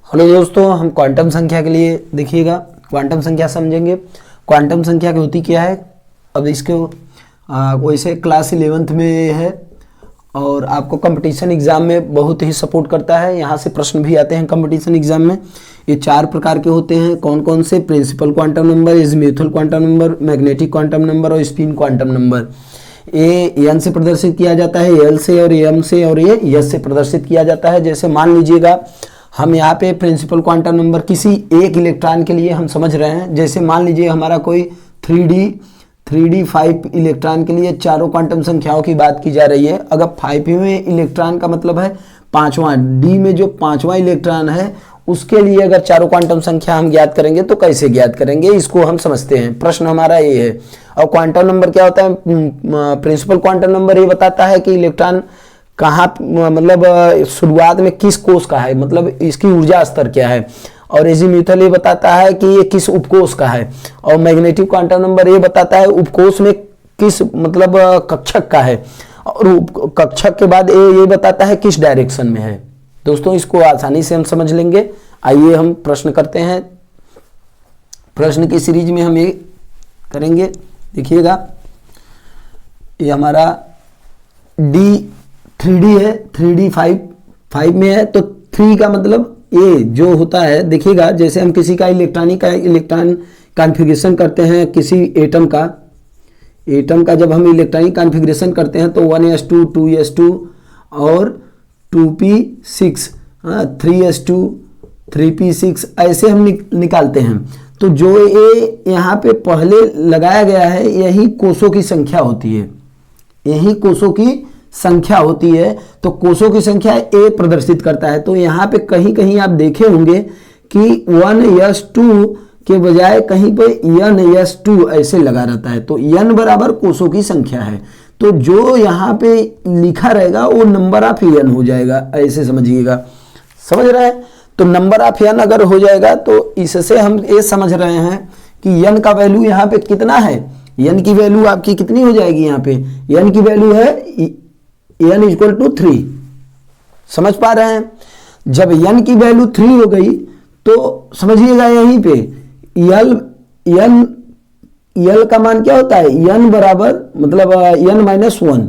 Hello दोस्तों, हम quantum संख्या के लिए देखिएगा क्वांटम संख्या समझेंगे। क्वांटम संख्या की होती क्या है। अब इसको वैसे क्लास 11th में है और आपको कंपटीशन एग्जाम में बहुत ही सपोर्ट करता है। यहाँ से प्रश्न भी आते हैं कंपटीशन एग्जाम में। ये 4 प्रकार के होते हैं। कौन कौन से? Principal quantum number, azimuthal quantum number, magnetic quantum number और स्पिन क्वांटम नंबर। ये एन से प्रदर्शित किया जाता है, एल से और एम से, और ये एस से प्रदर्शित किया जाता है। जैसे मान लीजिएगा हम यहाँ पे प्रिंसिपल क्वांटम नंबर किसी एक इलेक्ट्रॉन के लिए हम समझ रहे हैं। जैसे मान लीजिए हमारा कोई 3D 5 इलेक्ट्रॉन के लिए चारों क्वांटम संख्याओं की बात की जा रही है। अगर 5वें इलेक्ट्रॉन का मतलब है 5वां, डी में जो 5वां इलेक्ट्रॉन है उसके लिए अगर चारों क्वांटम संख्या हम ज्ञात करेंगे तो कैसे ज्ञात करेंगे, इसको हम समझते हैं। प्रश्न हमारा ये है। और क्वांटम नंबर क्या होता है? प्रिंसिपल क्वांटम नंबर ये बताता है कि इलेक्ट्रॉन कहाँ, मतलब शुरुआत में किस कोष का है, मतलब इसकी ऊर्जा स्तर क्या है। और एजीम्यूथल ये बताता है कि ये किस उपकोष का है। और मैग्नेटिक क्वांटम नंबर ये बताता है उपकोष में किस, मतलब कक्षक का है। और कक्षक के बाद ये बताता है किस डायरेक्शन में है। दोस्तों इसको आसानी से हम समझ लेंगे। आइए हम प्रश्न करते हैं। प्रश्न की सीरीज में हम ये करेंगे। देखिएगा ये हमारा D 3D है, 3D 5 में है। तो 3 का मतलब ये जो होता है, देखिएगा जैसे हम किसी का इलेक्ट्रॉन कॉन्फ़िगरेशन करते हैं, किसी एटम का जब हम इलेक्ट्रॉनिक कॉन्फ़िगरेशन करते हैं तो 1s2 2s2 और 2p6 3s2 3p6 ऐसे हम निकालते हैं। तो जो ये यहाँ पे पहले लगाया गया है यही कोषों की संख्या होती है, यही कोषों की संख्या होती है। तो कोषों की संख्या ए प्रदर्शित करता है। तो यहाँ पे कहीं कहीं आप देखे होंगे कि 1s2 के बजाय कहीं पे n(s2) ऐसे लगा रहता है। तो n बराबर कोषों की संख्या है। तो जो यहाँ पे लिखा रहेगा वो नंबर ऑफ n हो जाएगा, ऐसे समझिएगा। समझ रहे हैं? तो नंबर ऑफ n अगर हो जाएगा तो इससे हम ये समझ रहे हैं कि n का वैल्यू यहाँ पे कितना है। n की वैल्यू आपकी कितनी हो जाएगी? यहाँ पे n की वैल्यू है n = 3। समझ पा रहे हैं? जब n की वैल्यू 3 हो गई तो समझिएगा यहीं पे l का मान क्या होता है? n बराबर, मतलब n-1,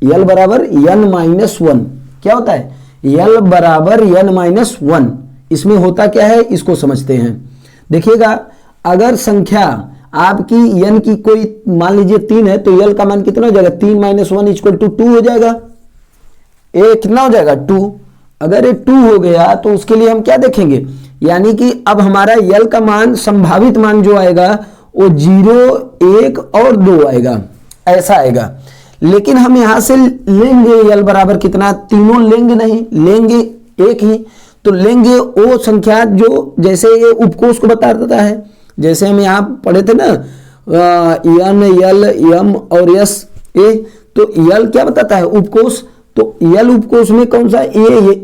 l बराबर n-1 क्या होता है? l बराबर n-1। इसमें होता क्या है इसको समझते हैं। देखिएगा अगर संख्या आपकी n की कोई मान लीजिए 3 है तो l का मान कितना हो जाएगा? 3 - 1 = 2 हो जाएगा। ये कितना हो जाएगा? 2। अगर ये 2 हो गया तो उसके लिए हम क्या देखेंगे, यानी कि अब हमारा l का मान, संभावित मान जो आएगा वो 0 1 और 2 आएगा, ऐसा आएगा। लेकिन हम यहां से लेंगे l बराबर कितना? तीनों लेंगे नहीं, लेंगे एक ही। तो लेंगे वो संख्या जो जैसे ये उपकोष को बता देता है। जैसे हम यहाँ पढ़े थे ना n l m और s a। तो l क्या बताता है? उपकोष। तो l उपकोष में कौन सा? a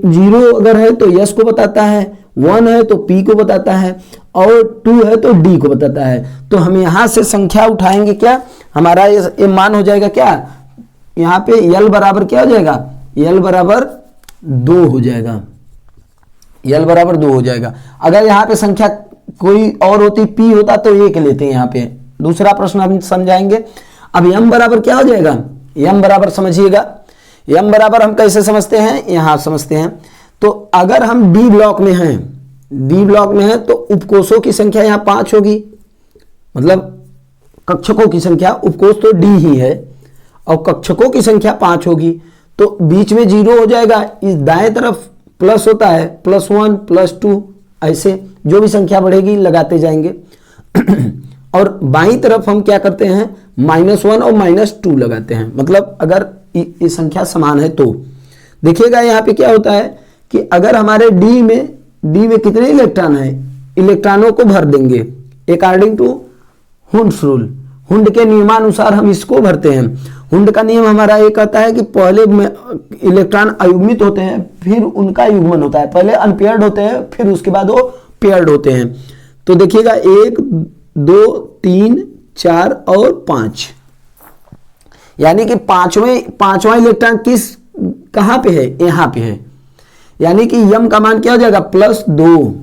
0 अगर है तो s को बताता है, 1 है तो p को बताता है, और 2 है तो d को बताता है। तो हम यहाँ से संख्या उठाएंगे क्या, हमारा ये मान हो जाएगा क्या? यहाँ पे l बराबर क्या हो जाएगा? l बराबर 2 हो जाएगा। l बराबर 2 हो जाएगा। अगर यहाँ पे संख्या कोई और होती, p होता तो 1 लेते हैं यहाँ पे। दूसरा प्रश्न हम समझाएंगे। अब m बराबर क्या हो जाएगा? m बराबर समझिएगा, m बराबर हम कैसे समझते हैं, यहाँ समझते हैं। तो अगर हम d ब्लॉक में हैं तो उपकोषों की संख्या यहाँ 5 होगी, मतलब कक्षकों की संख्या। उपकोष तो d ही है और कक्षकों की संख्या 5 होगी। तो बीच में 0 हो जाएगा। इस दाएं तरफ प्लस होता है, +1 +2 ऐसे जो भी संख्या बढ़ेगी लगाते जाएंगे। और बाईं तरफ हम क्या करते हैं? -1 और -2 लगाते हैं, मतलब अगर ये संख्या समान है तो। देखिएगा यहाँ पे क्या होता है कि अगर हमारे डी में कितने इलेक्ट्रॉन हैं, इलेक्ट्रॉनों को भर देंगे according to Hund's rule. Hund के नियमानुसार हम इसको भरते हैं। हुंड का नियम हमारा ये कहता है कि पहले इलेक्ट्रॉन अयुग्मित होते हैं, फिर उनका युग्मन होता है। पहले अनपेयर्ड होते हैं, फिर उसके बाद वो पेयर्ड होते हैं। तो देखिएगा 1 2 3 4 और 5, यानी कि पांचवा इलेक्ट्रॉन कहाँ पे है? यहाँ पे है। यानी कि यम का मान क्या हो जाएगा? +2।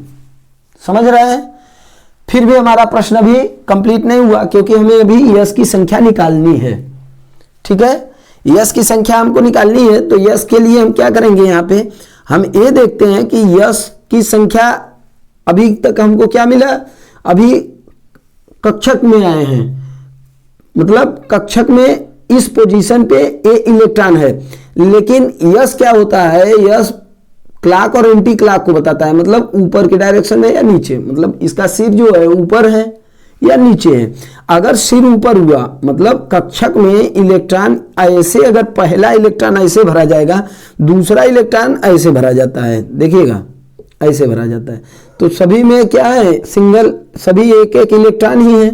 समझ रहे हैं। फिर भी हमारा प्रश्न अभी कंप्लीट नहीं हुआ, क्योंकि हमें अभी यश की संख्या निकालनी है। ठीक है, यश की संख्या हमको निकालनी है। तो यश के लिए हम क्या करेंगे, यहाँ पे हम ये देखते हैं कि यश की संख्या अभी तक हमको क्या मिला, अभी कक्षक में आए हैं, मतलब कक्षक में इस पोजीशन पे ए इलेक्ट्रॉन है। लेकिन यश क्या होता है, यश क्लॉक और एंटी क्लॉक को बताता है, मतलब ऊपर के डायरेक्शन में या नीचे, मतलब इसका सिर जो है ऊपर है या नीचे है। अगर सिर ऊपर हुआ मतलब कक्षक में इलेक्ट्रॉन ऐसे, अगर पहला इलेक्ट्रॉन ऐसे भरा जाएगा, दूसरा इलेक्ट्रॉन ऐसे भरा जाता है, देखिएगा ऐसे भरा जाता है। तो सभी में क्या है, सिंगल, सभी एक एक इलेक्ट्रॉन ही है।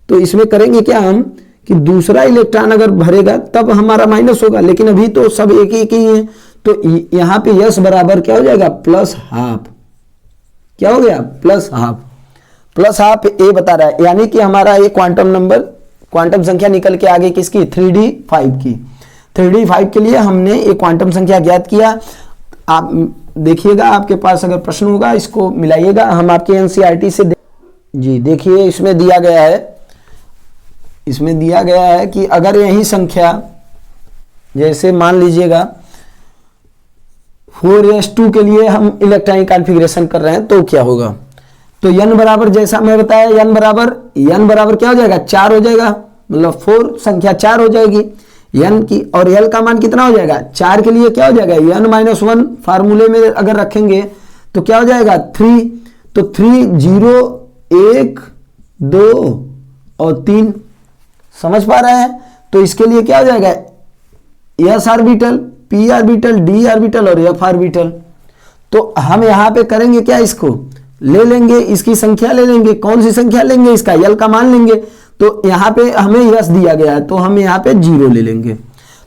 तो इसमें करेंगे क्या हम कि दूसरा इलेक्ट्रॉन अगर भरेगा तब हमारा माइनस होगा, लेकिन अभी तो सब एक एक ही है। तो यहां पे यश बराबर क्या हो जाएगा, प्लस हाफ। क्या हो गया, प्लस हाफ। प्लस हाफ ए बता रहा है, यानी कि हमारा ये क्वांटम नंबर, क्वांटम संख्या निकल के आगे किसकी, 3d5 की। 3d5 के लिए हमने ये क्वांटम संख्या ज्ञात किया। आप देखिएगा, आपके पास अगर प्रश्न होगा इसको मिलाइएगा, हम आपके एनसीईआरटी से जी देखिए, इसमें दिया गया है, इसमें दिया गया है कि अगर यही संख्या, जैसे मान लीजिएगा 4s2 के लिए हम इलेक्ट्रॉनिक कॉन्फ़िगरेशन कर रहे हैं तो क्या होगा। तो n बराबर, जैसा मैं बताया, n बराबर क्या हो जाएगा, 4 हो जाएगा, मतलब 4 संख्या 4 हो जाएगी n की। और l का मान कितना हो जाएगा, 4 के लिए क्या हो जाएगा, n-1 फार्मूले में अगर रखेंगे तो क्या हो जाएगा, 3। तो 3, 0, 1, 2 और 3, समझ पा रहे हैं। तो इसके लिए क्या हो जाएगा, s orbital, p orbital, d orbital और f ऑर्बिटल। तो हम यहाँ पे करेंगे क्या, इसको ले लेंगे, इसकी संख्या ले लेंगे। कौन सी संख्या लेंगे, इसका l का मान लेंगे। तो यहाँ पे हमें यश दिया गया है तो हम यहाँ पे 0 ले लेंगे।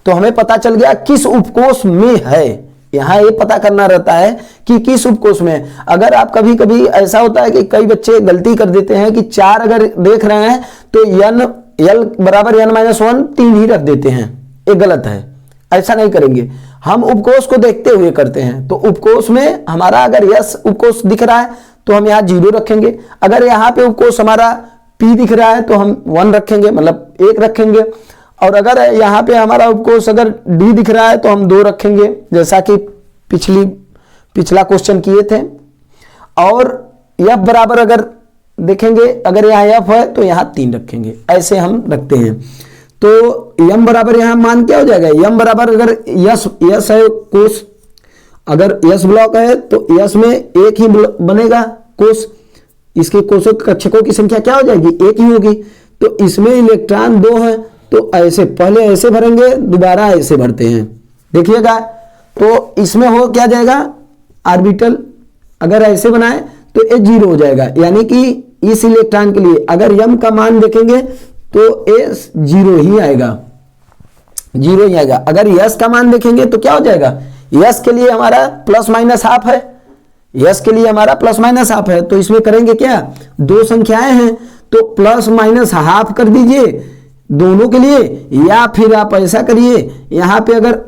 तो हमें पता चल गया किस उपकोष में है। यहाँ ये पता करना रहता है कि किस उपकोष में। अगर आप कभी कभी ऐसा होता है कि कई बच्चे गलती कर देते हैं कि 4 अगर देख रहे हैं तो l बराबर n-1 3 ही रख देते हैं, ये गलत है। ऐसा नहीं करेंगे, हम उपकोष को देखते हुए करते हैं। तो उपकोष में हमारा अगर यश उपकोष दिख रहा है तो हम यहाँ 0 रखेंगे। अगर यहाँ पे उपकोष हमारा p दिख रहा है तो हम 1 रखेंगे, मतलब 1 रखेंगे। और अगर यहाँ पे हमारा उपकोष अगर d दिख रहा है तो हम 2 रखेंगे, जैसा कि पिछला क्वेश्चन किए थे। और f बराबर अगर देखेंगे, अगर यहाँ f है तो यहाँ 3 रखेंगे, ऐसे हम रखते हैं। तो m बराबर यहाँ मान क्या हो जाएगा, m बराबर अगर यश है कोष, अगर यश ब्लॉक है तो यश में एक ही बनेगा कोष, इसके कोषों कक्षकों की संख्या क्या हो जाएगी, एक ही होगी। तो इसमें इलेक्ट्रॉन 2 है तो ऐसे पहले ऐसे भरेंगे, दोबारा ऐसे भरते हैं, देखिएगा। तो इसमें हो क्या जाएगा, ऑर्बिटल अगर ऐसे बनाए तो ये 0 हो जाएगा, यानी कि इस इलेक्ट्रॉन के लिए अगर m का मान देखेंगे तो ये 0 ही आएगा, 0 ही आएगा। अगर यश का मान देखेंगे तो क्या हो जाएगा, यश के लिए हमारा प्लस माइनस हाफ है, यश के लिए हमारा प्लस माइनस हाफ है। तो इसमें करेंगे क्या, 2 संख्याएं हैं तो प्लस माइनस हाफ कर दीजिए दोनों के लिए, या फिर आप ऐसा करिए, यहाँ पे अगर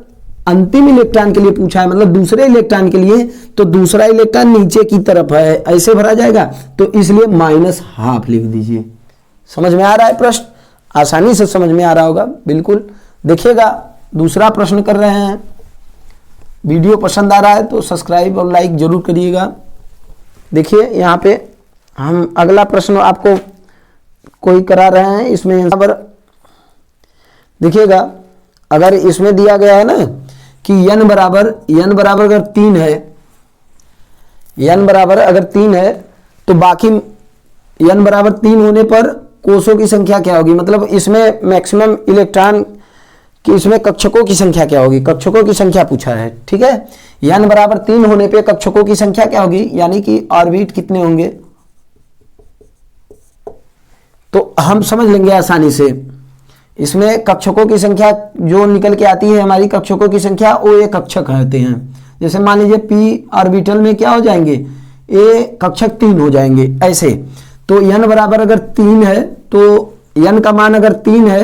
अंतिम इलेक्ट्रॉन के लिए पूछा है, मतलब दूसरे इलेक्ट्रॉन के लिए, तो दूसरा इलेक्ट्रॉन नीचे की तरफ है, ऐसे भरा जाएगा, तो इसलिए माइनस हाफ लिख दीजिए। समझ में आ रहा है प्रश्न, आसानी से समझ में आ रहा होगा, बिल्कुल। देखिएगा दूसरा प्रश्न कर रहे हैं। वीडियो पसंद आ रहा है तो सब्सक्राइब और लाइक जरूर करिएगा। देखिए यहाँ पे हम अगला प्रश्न आपको कोई करा रहे हैं, इसमें यहाँ पर देखिएगा, अगर इसमें दिया गया है ना कि n बराबर अगर 3 है, n बराबर अगर 3 है तो बाकी n बराबर 3 होने पर कोषों की संख्या क्या होगी, मतलब इसमें मैक्सिमम इलेक्ट्रॉन कि इसमें कक्षकों की संख्या क्या होगी, कक्षकों की संख्या पूछा है, ठीक है। n बराबर 3 होने पे कक्षकों की संख्या क्या होगी, यानी कि ऑर्बिट कितने होंगे, तो हम समझ लेंगे आसानी से। इसमें कक्षकों की संख्या जो निकल के आती है, हमारी कक्षकों की संख्या वो ये कक्षक होते हैं। जैसे मान लीजिए p ऑर्बिटल में क्या हो जाएंगे, ये कक्षक 3 हो जाएंगे ऐसे। तो n बराबर अगर 3 है तो n का मान अगर 3 है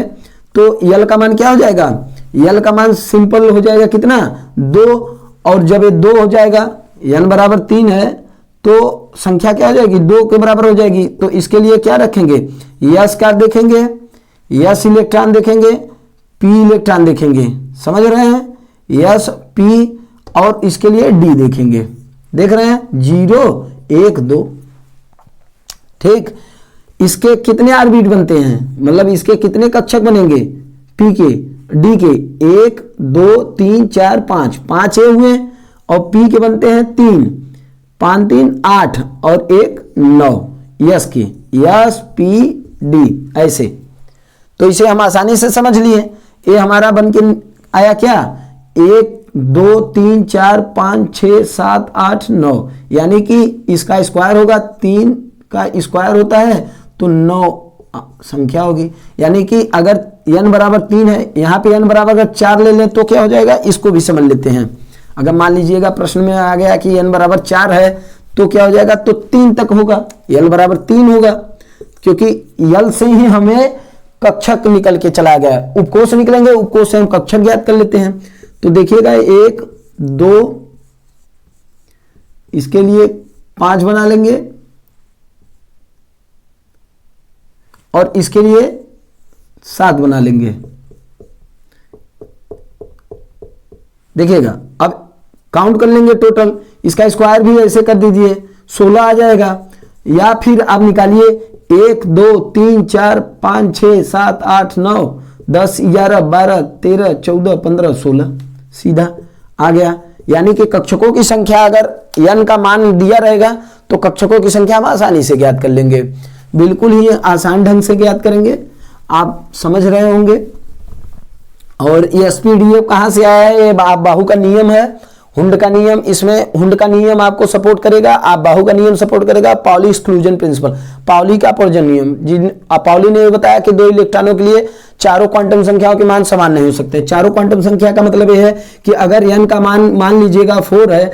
तो l का मान क्या हो जाएगा, l का मान सिंपल हो जाएगा कितना, 2। और जब ये 2 हो जाएगा, n बराबर 3 है तो संख्या क्या हो जाएगी, 2 के बराबर हो जाएगी। तो इसके लिए क्या रखेंगे, यस का देखेंगे, यस इलेक्ट्रॉन देखेंगे, पी इलेक्ट्रॉन देखेंगे, समझ रहे हैं, यस पी, और इसके लिए डी देखेंगे, देख रहे हैं 0 1 2। ठीक, इसके कितने ऑर्बिट बनते हैं, मतलब इसके कितने कक्षक बनेंगे, पी के डी के, 1 2 3 4 5, 5 ए हुए, और पी के बनते हैं 3, 5 3 8 और 1 9, यस के, यस पी डी, ऐसे। तो इसे हम आसानी से समझ लिए, ये हमारा बन के आया क्या, 1 2 3 4 5 6 7 8 9, यानी कि इसका स्क्वायर होगा, 3 का स्क्वायर होता है तो 9 संख्या होगी। यानी कि अगर n बराबर 3 है, यहाँ पे n बराबर अगर 4 ले लें तो क्या हो जाएगा, इसको भी समझ लेते हैं। अगर मान लीजिएगा प्रश्न में आ गया कि n बराबर 4 है तो क्या हो जाएगा, तो 3 तक होगा, l बराबर 3 होगा, क्योंकि l से ही हमें कक्षक निकल के चला गया, उपकोष निकलेंगे, उपकोष से हम कक्षक ज्ञात कर लेते हैं। तो देखिएगा 1 2, इसके लिए 5 बना लेंगे, और इसके लिए 7 बना लेंगे। देखिएगा अब काउंट कर लेंगे टोटल, इसका स्क्वायर भी ऐसे कर दीजिए, 16 आ जाएगा। या फिर आप निकालिए 1 2 3 4 5 6 7 8 9 10 11 12 13 14 15 16, सीधा आ गया। यानी कि कक्षकों की संख्या अगर n का मान दिया रहेगा तो कक्षकों की संख्या हम आसानी से ज्ञात कर लेंगे, बिल्कुल ही आसान ढंग से ज्ञात करेंगे, आप समझ रहे होंगे। और ये एसपीडीएफ कहाँ से आया है, ये बाहु का नियम है, हुंड का नियम, इसमें हुंड का नियम आपको सपोर्ट करेगा, आप बाहु का नियम सपोर्ट करेगा, पाउली एक्सक्लूजन प्रिंसिपल, पाउली का अपवर्जन नियम, जिन पाउली ने बताया कि 2 इलेक्ट्रॉनों के लिए चारों क्वांटम संख्याओं के मान समान नहीं हो सकते। चारों क्वांटम संख्या का मतलब यह है कि अगर n का मान लीजिएगा 4 है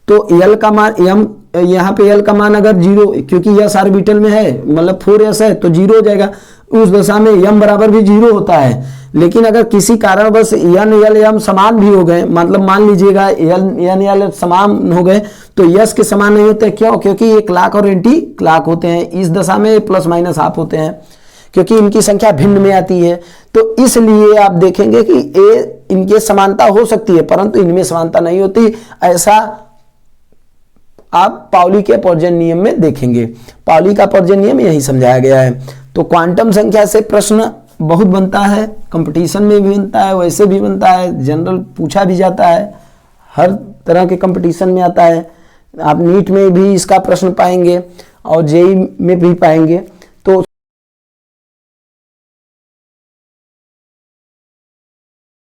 तो l का मान यहाँ पे l का मान अगर 0, क्योंकि s ऑर्बिटल में है, मतलब 4s है तो 0 हो जाएगा, उस दशा में m बराबर भी 0 होता है। लेकिन अगर किसी कारणवश n l m समान भी हो गए, मतलब मान लीजिएगा n l समान हो गए तो यस के समान नहीं होते, क्यों, क्योंकि ये क्लॉक और एंटी क्लॉक होते हैं, इस दशा में प्लस माइनस हाफ होते हैं, क्योंकि इनकी संख्या भिन्न में आती है। तो इसलिए आप देखेंगे कि इनके समानता हो सकती है परंतु इनमें समानता नहीं होती, ऐसा आप पाउली के अपवर्जन नियम में देखेंगे। पाउली का अपवर्जन नियम यही समझाया गया है। तो क्वांटम संख्या से प्रश्न बहुत बनता है, कंपटीशन में भी बनता है, वैसे भी बनता है, जनरल पूछा भी जाता है, हर तरह के कंपटीशन में आता है। आप नीट में भी इसका प्रश्न पाएंगे और जेई में भी पाएंगे।